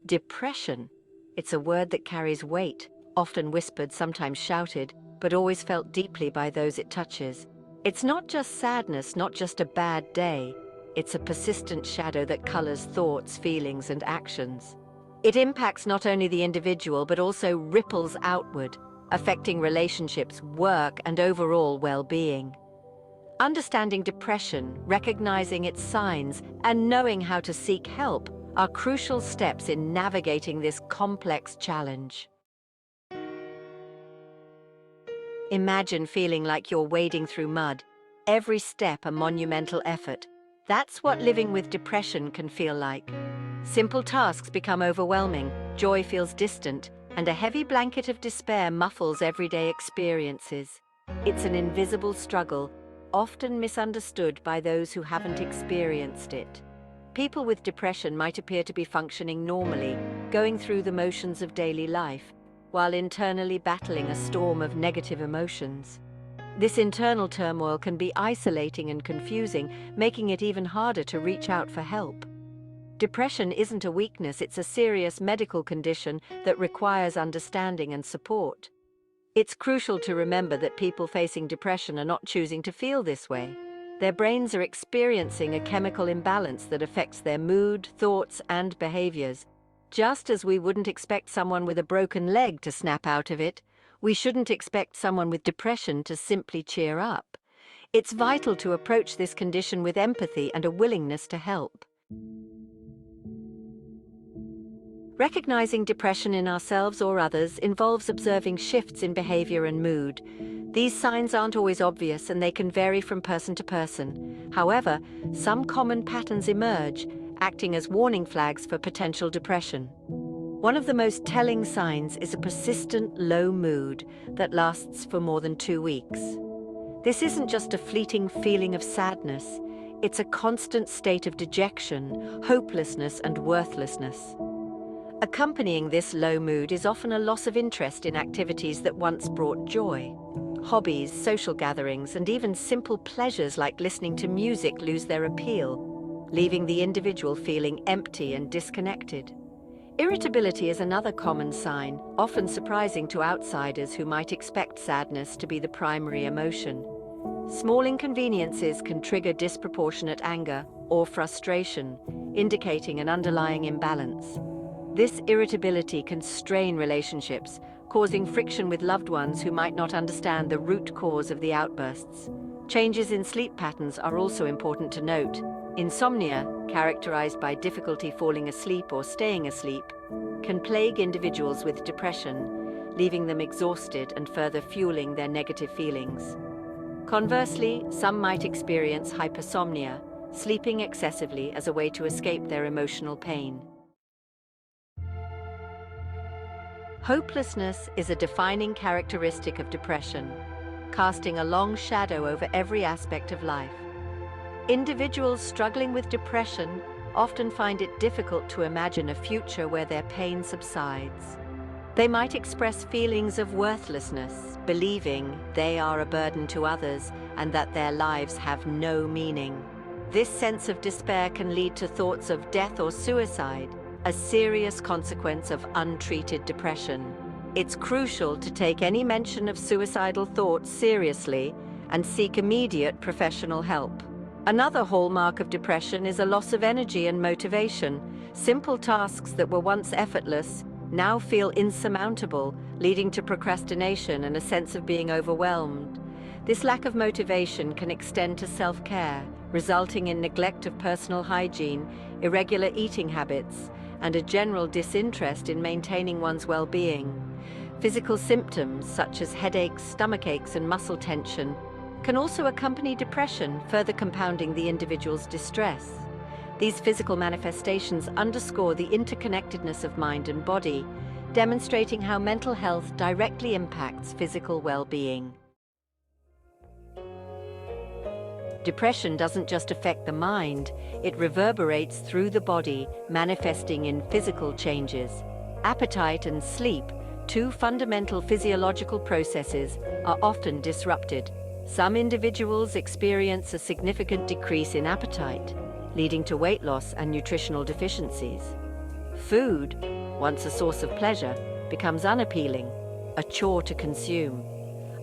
Depression. It's a word that carries weight, often whispered, sometimes shouted, but always felt deeply by those it touches. It's not just sadness, not just a bad day. It's a persistent shadow that colors thoughts, feelings, and actions. It impacts not only the individual, but also ripples outward, affecting relationships, work, and overall well-being. Understanding depression, recognizing its signs, and knowing how to seek help are crucial steps in navigating this complex challenge. Imagine feeling like you're wading through mud, every step a monumental effort. That's what living with depression can feel like. Simple tasks become overwhelming, joy feels distant, and a heavy blanket of despair muffles everyday experiences. It's an invisible struggle, often misunderstood by those who haven't experienced it. People with depression might appear to be functioning normally, going through the motions of daily life, while internally battling a storm of negative emotions. This internal turmoil can be isolating and confusing, making it even harder to reach out for help. Depression isn't a weakness, it's a serious medical condition that requires understanding and support. It's crucial to remember that people facing depression are not choosing to feel this way. Their brains are experiencing a chemical imbalance that affects their mood, thoughts, and behaviors. Just as we wouldn't expect someone with a broken leg to snap out of it, we shouldn't expect someone with depression to simply cheer up. It's vital to approach this condition with empathy and a willingness to help. Recognizing depression in ourselves or others involves observing shifts in behavior and mood. These signs aren't always obvious and they can vary from person to person. However, some common patterns emerge, acting as warning flags for potential depression. One of the most telling signs is a persistent low mood that lasts for more than 2 weeks. This isn't just a fleeting feeling of sadness, it's a constant state of dejection, hopelessness, and worthlessness. Accompanying this low mood is often a loss of interest in activities that once brought joy. Hobbies, social gatherings, and even simple pleasures like listening to music lose their appeal, leaving the individual feeling empty and disconnected. Irritability is another common sign, often surprising to outsiders who might expect sadness to be the primary emotion. Small inconveniences can trigger disproportionate anger or frustration, indicating an underlying imbalance. This irritability can strain relationships, causing friction with loved ones who might not understand the root cause of the outbursts. Changes in sleep patterns are also important to note. Insomnia, characterized by difficulty falling asleep or staying asleep, can plague individuals with depression, leaving them exhausted and further fueling their negative feelings. Conversely, some might experience hypersomnia, sleeping excessively as a way to escape their emotional pain. Hopelessness is a defining characteristic of depression, casting a long shadow over every aspect of life. Individuals struggling with depression often find it difficult to imagine a future where their pain subsides. They might express feelings of worthlessness, believing they are a burden to others and that their lives have no meaning. This sense of despair can lead to thoughts of death or suicide, a serious consequence of untreated depression. It's crucial to take any mention of suicidal thoughts seriously and seek immediate professional help. Another hallmark of depression is a loss of energy and motivation. Simple tasks that were once effortless now feel insurmountable, leading to procrastination and a sense of being overwhelmed. This lack of motivation can extend to self-care, resulting in neglect of personal hygiene, irregular eating habits, and a general disinterest in maintaining one's well-being. Physical symptoms such as headaches, stomachaches, and muscle tension can also accompany depression, further compounding the individual's distress. These physical manifestations underscore the interconnectedness of mind and body, demonstrating how mental health directly impacts physical well-being. Depression doesn't just affect the mind, it reverberates through the body, manifesting in physical changes. Appetite and sleep, two fundamental physiological processes, are often disrupted. Some individuals experience a significant decrease in appetite, leading to weight loss and nutritional deficiencies. Food, once a source of pleasure, becomes unappealing, a chore to consume.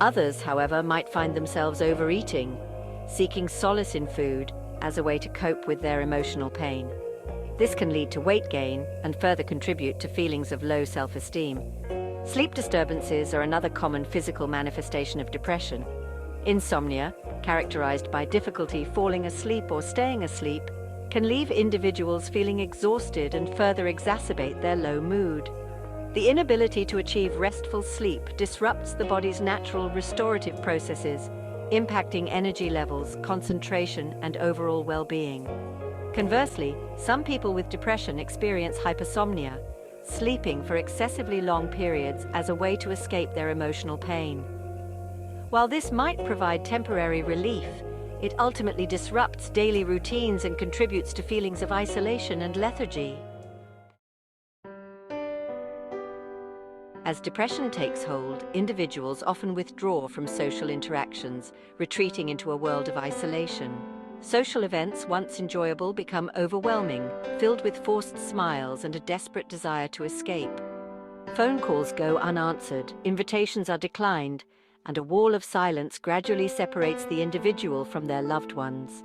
Others, however, might find themselves overeating, seeking solace in food as a way to cope with their emotional pain. This can lead to weight gain and further contribute to feelings of low self-esteem. Sleep disturbances are another common physical manifestation of depression. Insomnia, characterized by difficulty falling asleep or staying asleep, can leave individuals feeling exhausted and further exacerbate their low mood. The inability to achieve restful sleep disrupts the body's natural restorative processes, impacting energy levels, concentration, and overall well-being. Conversely, some people with depression experience hypersomnia, sleeping for excessively long periods as a way to escape their emotional pain. While this might provide temporary relief, it ultimately disrupts daily routines and contributes to feelings of isolation and lethargy. As depression takes hold, individuals often withdraw from social interactions, retreating into a world of isolation. Social events, once enjoyable, become overwhelming, filled with forced smiles and a desperate desire to escape. Phone calls go unanswered, invitations are declined, and a wall of silence gradually separates the individual from their loved ones.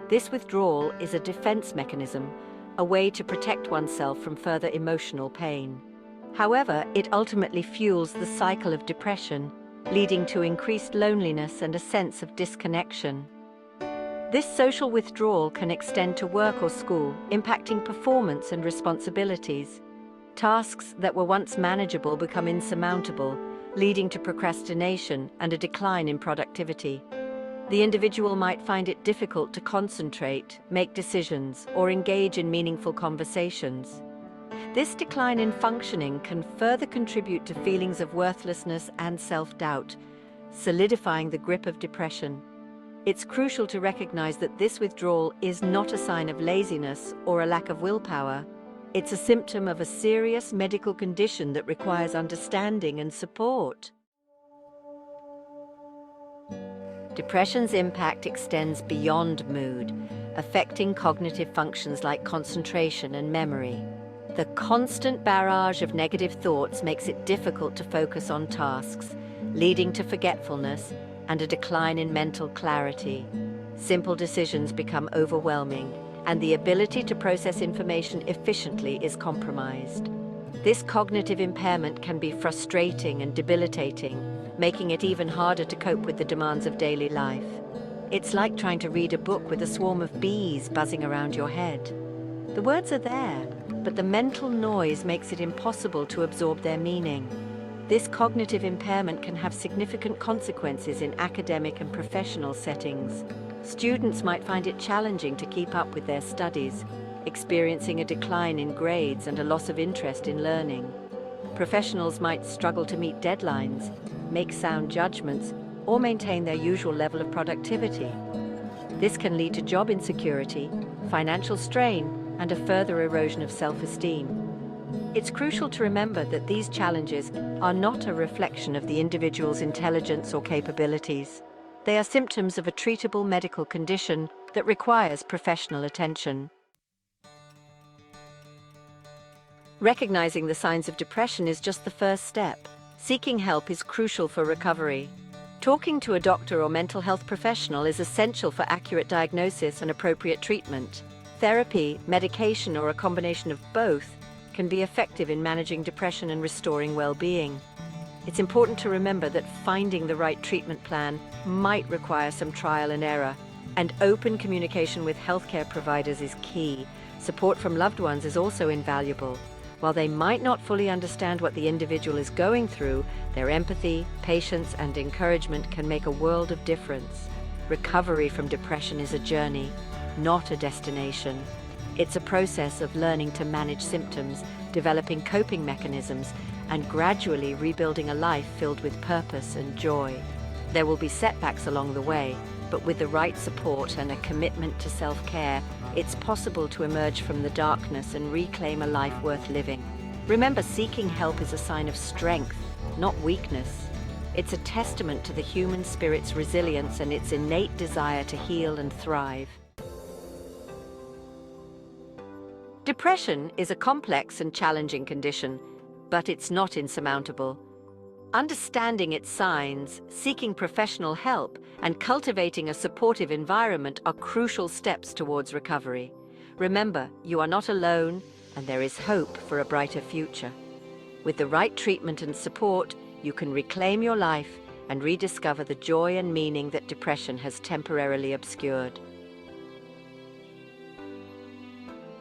This withdrawal is a defense mechanism, a way to protect oneself from further emotional pain. However, it ultimately fuels the cycle of depression, leading to increased loneliness and a sense of disconnection. This social withdrawal can extend to work or school, impacting performance and responsibilities. Tasks that were once manageable become insurmountable, leading to procrastination and a decline in productivity. The individual might find it difficult to concentrate, make decisions, or engage in meaningful conversations. This decline in functioning can further contribute to feelings of worthlessness and self-doubt, solidifying the grip of depression. It's crucial to recognize that this withdrawal is not a sign of laziness or a lack of willpower. It's a symptom of a serious medical condition that requires understanding and support. Depression's impact extends beyond mood, affecting cognitive functions like concentration and memory. The constant barrage of negative thoughts makes it difficult to focus on tasks, leading to forgetfulness and a decline in mental clarity. Simple decisions become overwhelming, and the ability to process information efficiently is compromised. This cognitive impairment can be frustrating and debilitating, making it even harder to cope with the demands of daily life. It's like trying to read a book with a swarm of bees buzzing around your head. The words are there, but the mental noise makes it impossible to absorb their meaning. This cognitive impairment can have significant consequences in academic and professional settings. Students might find it challenging to keep up with their studies, experiencing a decline in grades and a loss of interest in learning. Professionals might struggle to meet deadlines, make sound judgments, or maintain their usual level of productivity. This can lead to job insecurity, financial strain, and a further erosion of self-esteem. It's crucial to remember that these challenges are not a reflection of the individual's intelligence or capabilities. They are symptoms of a treatable medical condition that requires professional attention. Recognizing the signs of depression is just the first step. Seeking help is crucial for recovery. Talking to a doctor or mental health professional is essential for accurate diagnosis and appropriate treatment. Therapy, medication, or a combination of both can be effective in managing depression and restoring well-being. It's important to remember that finding the right treatment plan might require some trial and error, and open communication with healthcare providers is key. Support from loved ones is also invaluable. While they might not fully understand what the individual is going through, their empathy, patience, and encouragement can make a world of difference. Recovery from depression is a journey, not a destination. It's a process of learning to manage symptoms, developing coping mechanisms, and gradually rebuilding a life filled with purpose and joy. There will be setbacks along the way, but with the right support and a commitment to self-care, it's possible to emerge from the darkness and reclaim a life worth living. Remember, seeking help is a sign of strength, not weakness. It's a testament to the human spirit's resilience and its innate desire to heal and thrive. Depression is a complex and challenging condition, but it's not insurmountable. Understanding its signs, seeking professional help, and cultivating a supportive environment are crucial steps towards recovery. Remember, you are not alone, and there is hope for a brighter future. With the right treatment and support, you can reclaim your life and rediscover the joy and meaning that depression has temporarily obscured.